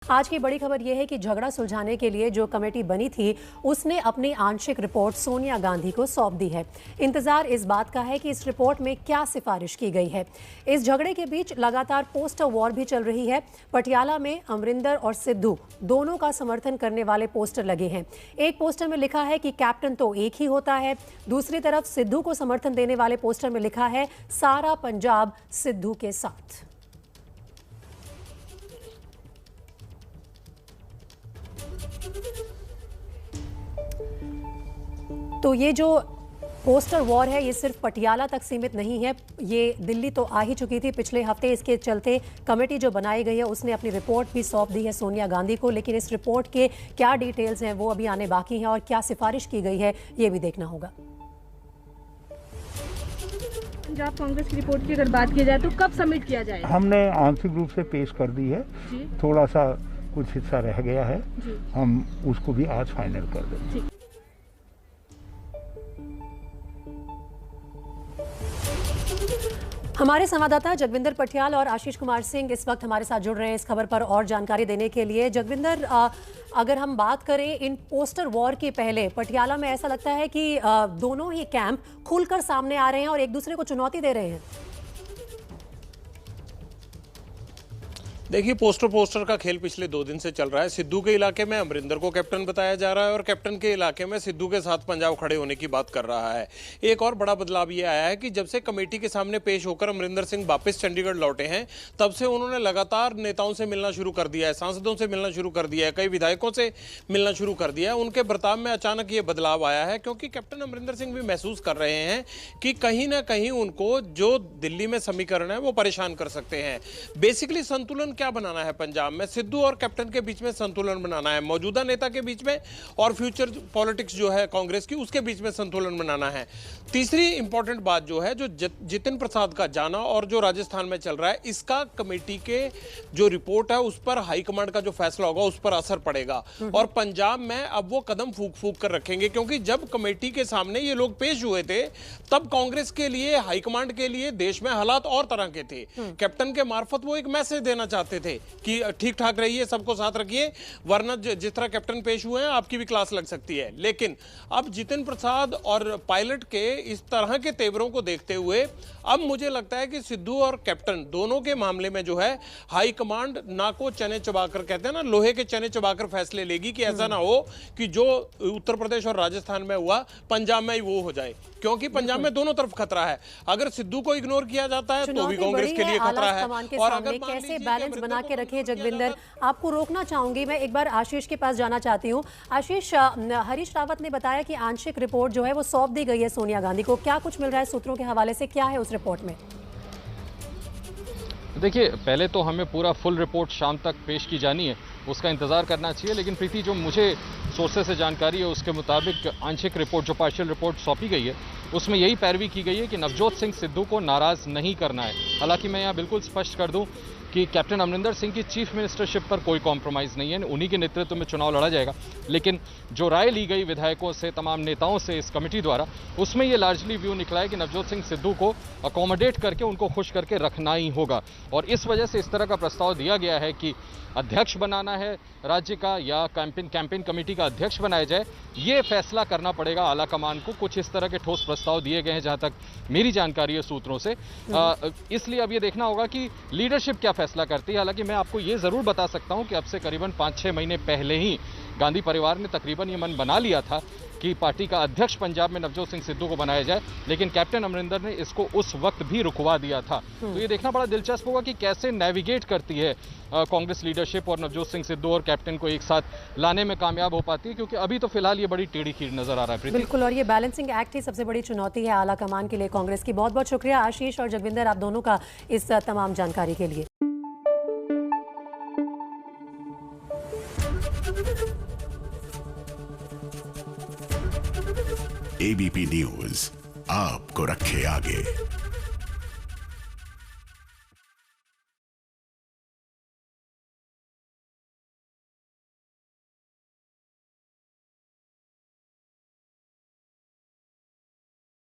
आज की बड़ी खबर यह है कि झगड़ा सुलझाने के लिए जो कमेटी बनी थी उसने अपनी आंशिक रिपोर्ट सोनिया गांधी को सौंप दी है। इंतजार इस बात का है कि इस रिपोर्ट में क्या सिफारिश की गई है। इस झगड़े के बीच लगातार पोस्टर वॉर भी चल रही है। पटियाला में अमरिंदर और सिद्धू दोनों का समर्थन करने वाले पोस्टर लगे हैं। एक पोस्टर में लिखा है कि कैप्टन तो एक ही होता है, दूसरी तरफ सिद्धू को समर्थन देने वाले पोस्टर में लिखा है सारा पंजाब सिद्धू के साथ। तो ये जो पोस्टर वॉर है ये सिर्फ पटियाला तक सीमित नहीं है, ये दिल्ली तो आ ही चुकी थी पिछले हफ्ते। इसके चलते कमेटी जो बनाई गई है उसने अपनी रिपोर्ट भी सौंप दी है सोनिया गांधी को, लेकिन इस रिपोर्ट के क्या डिटेल्स हैं वो अभी आने बाकी हैं और क्या सिफारिश की गई है ये भी देखना होगा। पंजाब कांग्रेस की रिपोर्ट की अगर बात की जाए तो कब सबमिट किया जाएगा? हमने आंशिक रूप से पेश कर दी है, थोड़ा सा कुछ हिस्सा रह गया है, हम उसको भी आज फाइनल कर देंगे। हमारे संवाददाता जगविंदर पटियाल और आशीष कुमार सिंह इस वक्त हमारे साथ जुड़ रहे हैं इस खबर पर और जानकारी देने के लिए। जगविंदर, अगर हम बात करें इन पोस्टर वॉर के पहले पटियाला में ऐसा लगता है कि दोनों ही कैंप खुलकर सामने आ रहे हैं और एक दूसरे को चुनौती दे रहे हैं। देखिए, पोस्टर का खेल पिछले 2 दिन से चल रहा है। सिद्धू के इलाके में अमरिंदर को कैप्टन बताया जा रहा है और कैप्टन के इलाके में सिद्धू के साथ पंजाब खड़े होने की बात कर रहा है। एक और बड़ा बदलाव ये आया है कि जब से कमेटी के सामने पेश होकर अमरिंदर सिंह वापस चंडीगढ़ लौटे हैं तब से उन्होंने लगातार नेताओं से मिलना शुरू कर दिया है, सांसदों से मिलना शुरू कर दिया है, कई विधायकों से मिलना शुरू कर दिया है। उनके बर्ताव में अचानक ये बदलाव आया है क्योंकि कैप्टन अमरिंदर सिंह भी महसूस कर रहे हैं कि कहीं ना कहीं उनको जो दिल्ली में समीकरण है वो परेशान कर सकते हैं। बेसिकली संतुलन क्या बनाना है पंजाब में? सिद्धू और कैप्टन के बीच में संतुलन बनाना है, मौजूदा नेता के बीच में और फ्यूचर पॉलिटिक्स जो है कांग्रेस की उसके बीच में संतुलन बनाना है। तीसरी इंपॉर्टेंट बात जो है, जो जितिन प्रसाद का जाना और जो राजस्थान में चल रहा है, इसका कमेटी के जो रिपोर्ट है उस पर हाईकमांड का जो फैसला होगा उस पर असर पड़ेगा और पंजाब में अब वो कदम फूक फूक कर रखेंगे क्योंकि जब कमेटी के सामने ये लोग पेश हुए थे तब कांग्रेस के लिए, हाईकमांड के लिए देश में हालात और तरह के थे। कैप्टन के मार्फत वो एक मैसेज देना चाहते थे कि ठीक ठाक रहिए, सबको साथ रखिए, वरना जिस तरह कैप्टन पेश हुए हैं आपकी भी क्लास लग सकती है। लेकिन अब जितिन प्रसाद और पायलट के इस तरह के तेवरों को देखते हुए अब मुझे लगता है कि सिद्धू और कैप्टन दोनों के मामले में जो है हाईकमांड ना को चने चबाकर, कहते हैं ना, लोहे के चने चबाकर फैसले लेगी कि ऐसा ना हो कि जो उत्तर प्रदेश और राजस्थान में हुआ पंजाब में ही वो हो जाए, क्योंकि पंजाब में दोनों तरफ खतरा है। अगर सिद्धू को इग्नोर किया जाता है तो भी कांग्रेस के लिए खतरा है। और अगर कैसे बैलेंस बना के रखे जगविंदर, आपको रोकना चाहूंगी मैं, एक बार आशीष के पास जाना चाहती हूं। आशीष, हरीश रावत ने बताया कि आंशिक रिपोर्ट जो है वो सौंप दी गई है सोनिया गांधी को, क्या कुछ मिल रहा है सूत्रों के हवाले से, क्या है उस रिपोर्ट में? देखिए, पहले तो हमें पूरा फुल रिपोर्ट शाम तक पेश की जानी है, उसका इंतजार करना चाहिए। लेकिन प्रीति, जो मुझे सोर्सेस से जानकारी है उसके मुताबिक आंशिक रिपोर्ट, जो पार्शियल रिपोर्ट सौंपी गई है, उसमें यही पैरवी की गई है कि नवजोत सिंह सिद्धू को नाराज नहीं करना है। हालांकि मैं यहाँ बिल्कुल स्पष्ट कर दूं कि कैप्टन अमरिंदर सिंह की चीफ मिनिस्टरशिप पर कोई कॉम्प्रोमाइज़ नहीं है, उन्हीं के नेतृत्व में चुनाव लड़ा जाएगा। लेकिन जो राय ली गई विधायकों से, तमाम नेताओं से इस कमेटी द्वारा, उसमें ये लार्जली व्यू निकला है कि नवजोत सिंह सिद्धू को अकोमोडेट करके, उनको खुश करके रखना ही होगा। और इस वजह से इस तरह का प्रस्ताव दिया गया है कि अध्यक्ष बनाना है राज्य का या कैंपेन कमेटी का अध्यक्ष बनाया जाए, ये फैसला करना पड़ेगा आला कमान को। कुछ इस तरह के ठोस प्रस्ताव दिए गए हैं जहां तक मेरी जानकारी है सूत्रों से। इसलिए अब ये देखना होगा कि लीडरशिप क्या फैसला करती है। हालांकि मैं आपको ये जरूर बता सकता हूं कि अब से करीबन 5-6 महीने पहले ही गांधी परिवार ने तकरीबन ये मन बना लिया था कि पार्टी का अध्यक्ष पंजाब में नवजोत सिंह सिद्धू को बनाया जाए, लेकिन कैप्टन अमरिंदर ने इसको उस वक्त भी रुकवा दिया था। तो ये देखना बड़ा दिलचस्प होगा कि कैसे नेविगेट करती है कांग्रेस लीडरशिप और नवजोत सिंह सिद्धू और कैप्टन को एक साथ लाने में कामयाब हो पाती है, क्योंकि अभी तो फिलहाल ये बड़ी टेढ़ी खीर नजर आ रहा है। बिल्कुल, और ये बैलेंसिंग एक्ट ही सबसे बड़ी चुनौती है आला कमान के लिए कांग्रेस की। बहुत बहुत शुक्रिया आशीष और जगविंदर, आप दोनों का इस तमाम जानकारी के लिए। एबीपी न्यूज आपको रखे आगे।